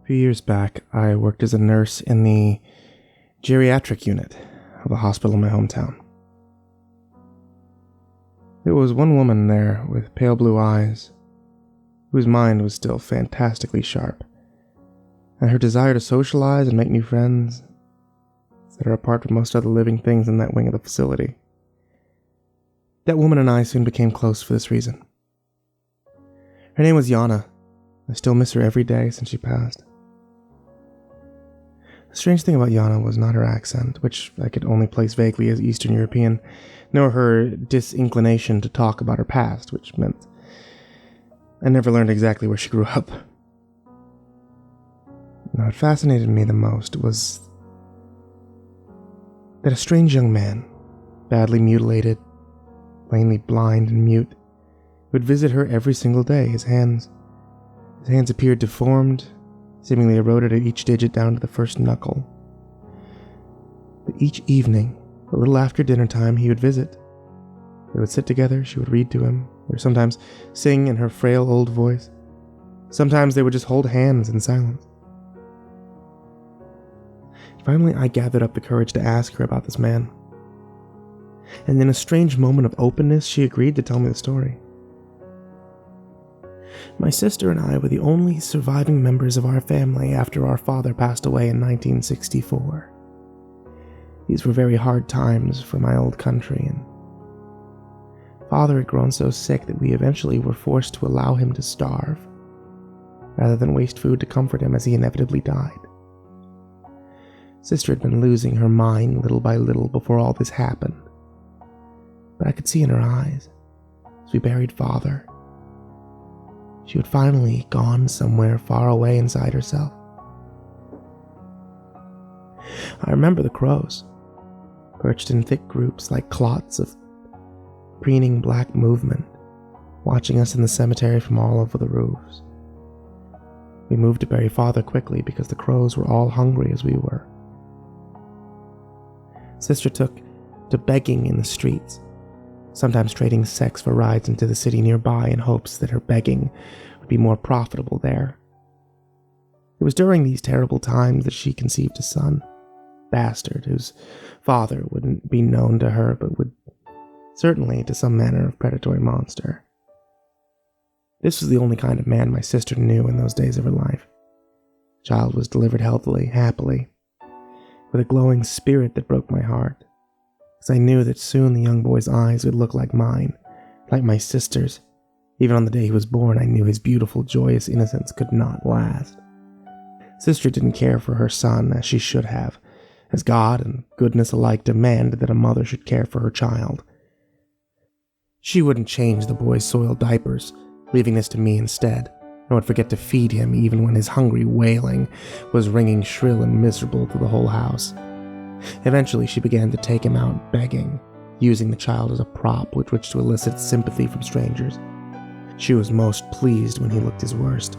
A few years back, I worked as a nurse in the geriatric unit of a hospital in my hometown. There was one woman there with pale blue eyes, whose mind was still fantastically sharp, and her desire to socialize and make new friends set her apart from most other living things in that wing of the facility. That woman and I soon became close for this reason. Her name was Yana. I still miss her every day since she passed. The strange thing about Yana was not her accent, which I could only place vaguely as Eastern European, nor her disinclination to talk about her past, which meant I never learned exactly where she grew up. Now, what fascinated me the most was that a strange young man, badly mutilated, plainly blind and mute, would visit her every single day. His hands appeared deformed, seemingly eroded at each digit down to the first knuckle. But each evening, a little after dinner time, he would visit. They would sit together, she would read to him, or sometimes sing in her frail old voice. Sometimes they would just hold hands in silence. Finally, I gathered up the courage to ask her about this man. And in a strange moment of openness, she agreed to tell me the story. My sister and I were the only surviving members of our family after our father passed away in 1964. These were very hard times for my old country, and father had grown so sick that we eventually were forced to allow him to starve, rather than waste food to comfort him as he inevitably died. Sister had been losing her mind little by little before all this happened, but I could see in her eyes, as we buried father, she had finally gone somewhere far away inside herself. I remember the crows, perched in thick groups like clots of preening black movement, watching us in the cemetery from all over the roofs. We moved to bury father quickly because the crows were all hungry as we were. Sister took to begging in the streets, sometimes trading sex for rides into the city nearby in hopes that her begging would be more profitable there. It was during these terrible times that she conceived a son, Bastard, whose father wouldn't be known to her but would certainly to some manner of predatory monster. This was the only kind of man my sister knew in those days of her life. The child was delivered healthily, happily, with a glowing spirit that broke my heart. I knew that soon the young boy's eyes would look like mine, like my sister's. Even on the day he was born, I knew his beautiful, joyous innocence could not last. Sister didn't care for her son as she should have, as God and goodness alike demanded that a mother should care for her child. She wouldn't change the boy's soiled diapers, leaving this to me instead, nor would forget to feed him even when his hungry wailing was ringing shrill and miserable through the whole house. Eventually, she began to take him out begging, using the child as a prop with which to elicit sympathy from strangers. She was most pleased when he looked his worst.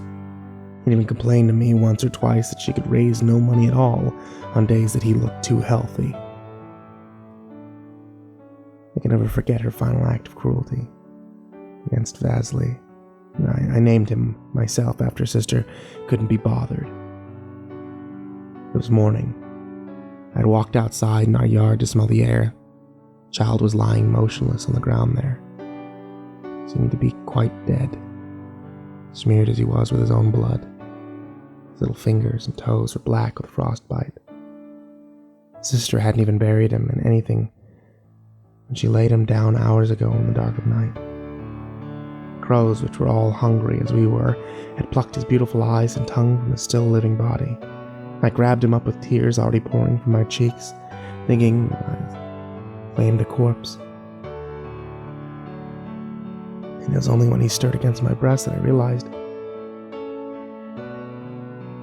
He even complained to me once or twice that she could raise no money at all on days that he looked too healthy. I can never forget her final act of cruelty against Vasily. I named him myself after Sister couldn't be bothered. It was morning. I had walked outside in our yard to smell the air. The child was lying motionless on the ground there. Seemed to be quite dead, smeared as he was with his own blood. His little fingers and toes were black with frostbite. Sister hadn't even buried him in anything when she laid him down hours ago in the dark of night. Crows, which were all hungry as we were, had plucked his beautiful eyes and tongue from his still living body. I grabbed him up with tears already pouring from my cheeks, thinking I claimed a corpse. And it was only when he stirred against my breast that I realized he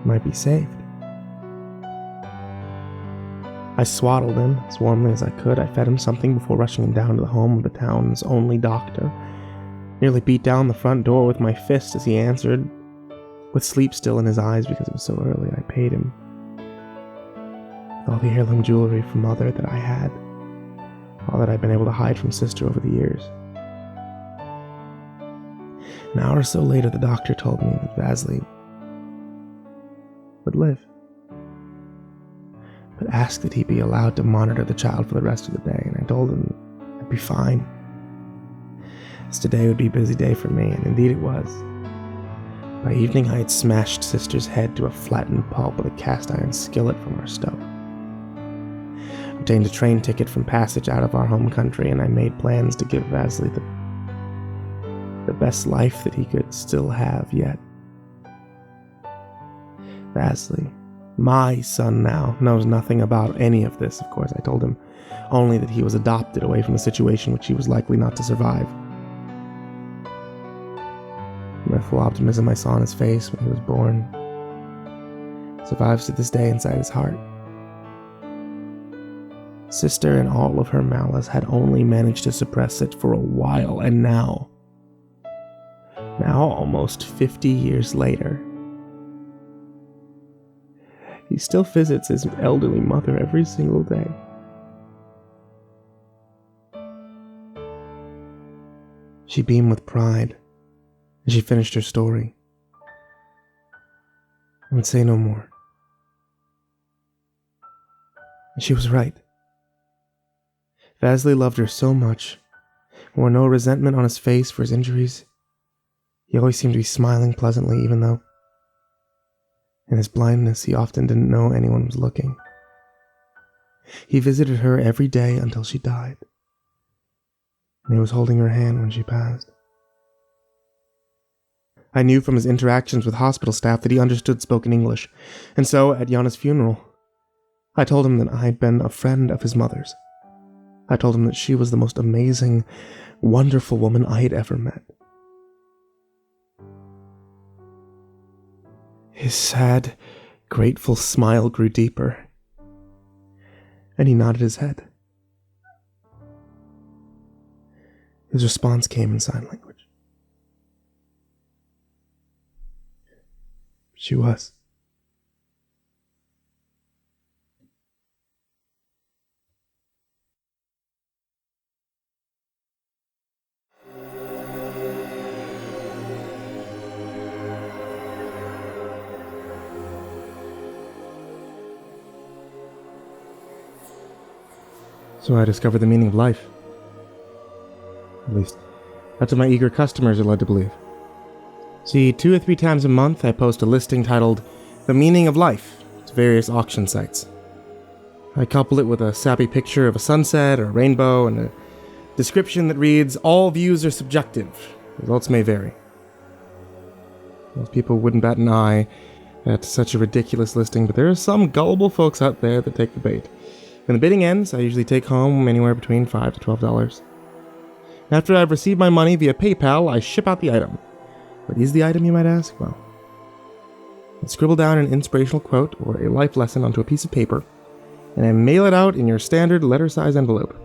might be saved. I swaddled him as warmly as I could. I fed him something before rushing him down to the home of the town's only doctor. Nearly beat down the front door with my fist as he answered. With sleep still in his eyes because it was so early, I paid him all the heirloom jewelry from Mother that I had, all that I'd been able to hide from Sister over the years. An hour or so later, the doctor told me that Vasily would live, but asked that he be allowed to monitor the child for the rest of the day, and I told him I'd be fine, as today would be a busy day for me, and indeed it was. By evening, I had smashed Sister's head to a flattened pulp with a cast-iron skillet from our stove, obtained a train ticket from Passage out of our home country, and I made plans to give Vasily the best life that he could still have yet. Vasily, my son now, knows nothing about any of this, of course. I told him only that he was adopted away from a situation which he was likely not to survive. The full optimism I saw on his face when he was born survives to this day inside his heart. Sister, in all of her malice, had only managed to suppress it for a while, and now, almost 50 years later, he still visits his elderly mother every single day. She beamed with pride as she finished her story. I would say no more. And she was right. Vasily loved her so much, and wore no resentment on his face for his injuries. He always seemed to be smiling pleasantly, even though, in his blindness, he often didn't know anyone was looking. He visited her every day until she died, and he was holding her hand when she passed. I knew from his interactions with hospital staff that he understood spoken English, and so, at Yana's funeral, I told him that I had been a friend of his mother's. I told him that she was the most amazing, wonderful woman I had ever met. His sad, grateful smile grew deeper, and he nodded his head. His response came in sign language. She was. So I discovered the meaning of life. At least, that's what my eager customers are led to believe. See, 2 or 3 times a month I post a listing titled, The Meaning of Life, to various auction sites. I couple it with a sappy picture of a sunset or a rainbow and a description that reads, all views are subjective. Results may vary. Most people wouldn't bat an eye at such a ridiculous listing, but there are some gullible folks out there that take the bait. When the bidding ends, I usually take home anywhere between $5 to $12. After I've received my money via PayPal, I ship out the item. What is the item, you might ask? Well, I scribble down an inspirational quote or a life lesson onto a piece of paper, and I mail it out in your standard letter-size envelope.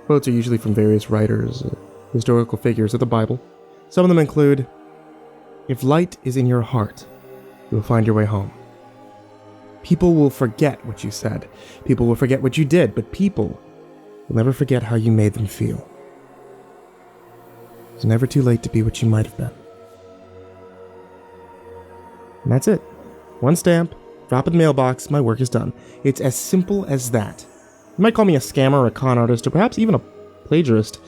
Quotes are usually from various writers, historical figures, or the Bible. Some of them include, if light is in your heart, you will find your way home. People will forget what you said. People will forget what you did, but people will never forget how you made them feel. It's never too late to be what you might have been. And that's it. One stamp, drop in the mailbox, my work is done. It's as simple as that. You might call me a scammer, a con artist, or perhaps even a plagiarist.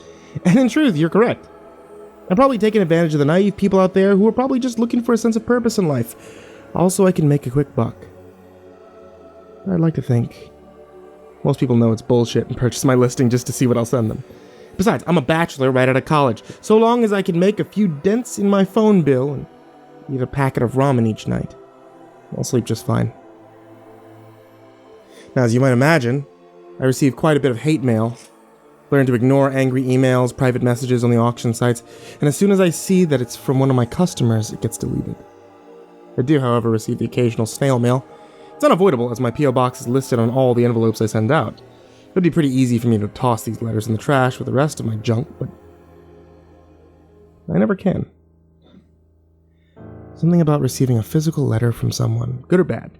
And in truth, you're correct. I'm probably taking advantage of the naive people out there who are probably just looking for a sense of purpose in life. Also, I can make a quick buck. I'd like to think most people know it's bullshit and purchase my listing just to see what I'll send them. Besides, I'm a bachelor right out of college. So long as I can make a few dents in my phone bill and eat a packet of ramen each night, I'll sleep just fine. Now, as you might imagine, I receive quite a bit of hate mail. Learn to ignore angry emails, private messages on the auction sites, and as soon as I see that it's from one of my customers, it gets deleted. I do, however, receive the occasional snail mail. It's unavoidable, as my P.O. box is listed on all the envelopes I send out. It would be pretty easy for me to toss these letters in the trash with the rest of my junk, but I never can. Something about receiving a physical letter from someone, good or bad,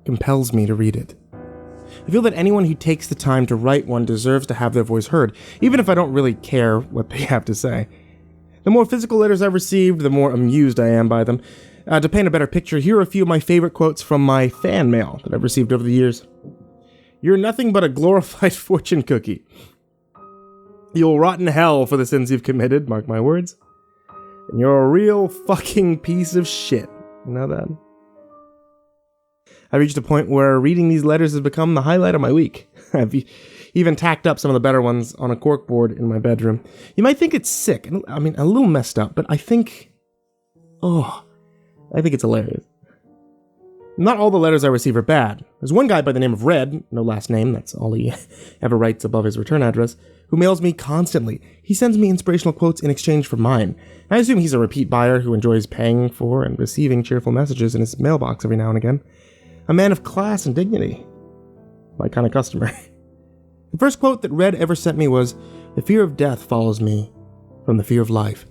compels me to read it. I feel that anyone who takes the time to write one deserves to have their voice heard, even if I don't really care what they have to say. The more physical letters I've received, the more amused I am by them. To paint a better picture, here are a few of my favorite quotes from my fan mail that I've received over the years. You're nothing but a glorified fortune cookie. You'll rot in hell for the sins you've committed, mark my words. And you're a real fucking piece of shit. You know that? I reached a point where reading these letters has become the highlight of my week. I've even tacked up some of the better ones on a corkboard in my bedroom. You might think it's sick, I mean, a little messed up, but I think it's hilarious. Not all the letters I receive are bad. There's one guy by the name of Red, no last name, that's all he ever writes above his return address, who mails me constantly. He sends me inspirational quotes in exchange for mine. I assume he's a repeat buyer who enjoys paying for and receiving cheerful messages in his mailbox every now and again. A man of class and dignity. My kind of customer. The first quote that Red ever sent me was, "The fear of death follows me from the fear of life.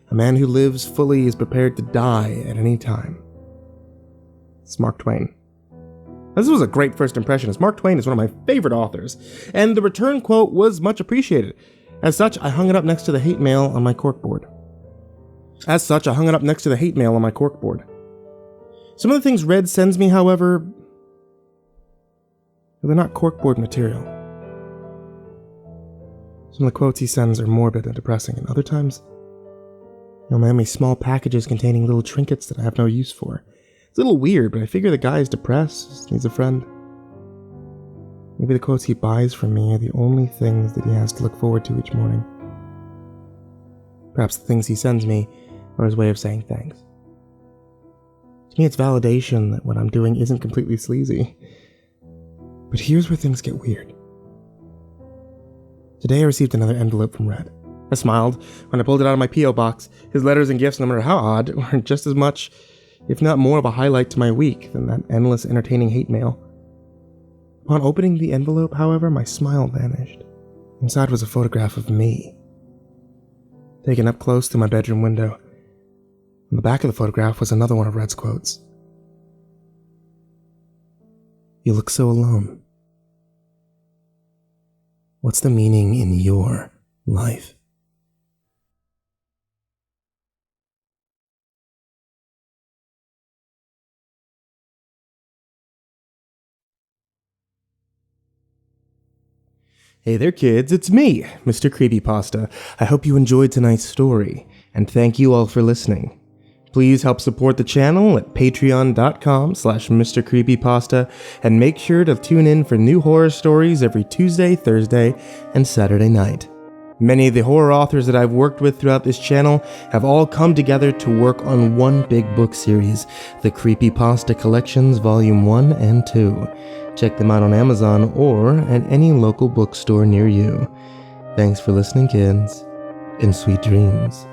A man who lives fully is prepared to die at any time." It's Mark Twain. This was a great first impression, as Mark Twain is one of my favorite authors, and the return quote was much appreciated. As such, I hung it up next to the hate mail on my corkboard. Some of the things Red sends me, however, they're not corkboard material. Some of the quotes he sends are morbid and depressing, and other times, he'll mail me small packages containing little trinkets that I have no use for. It's a little weird, but I figure the guy is depressed, needs a friend. Maybe the quotes he buys from me are the only things that he has to look forward to each morning. Perhaps the things he sends me are his way of saying thanks. To me, it's validation that what I'm doing isn't completely sleazy. But here's where things get weird. Today I received another envelope from Red. I smiled when I pulled it out of my P.O. box. His letters and gifts, no matter how odd, were just as much, if not more, of a highlight to my week than that endless entertaining hate mail. Upon opening the envelope, however, my smile vanished. Inside was a photograph of me, taken up close to my bedroom window. On the back of the photograph was another one of Red's quotes. "You look so alone. What's the meaning in your life?" Hey there kids, it's me, MrCreepyPasta. I hope you enjoyed tonight's story, and thank you all for listening. Please help support the channel at patreon.com/MrCreepyPasta, and make sure to tune in for new horror stories every Tuesday, Thursday, and Saturday night. Many of the horror authors that I've worked with throughout this channel have all come together to work on one big book series, the CreepyPasta Collections Volume 1 and 2. Check them out on Amazon or at any local bookstore near you. Thanks for listening, kids, and sweet dreams.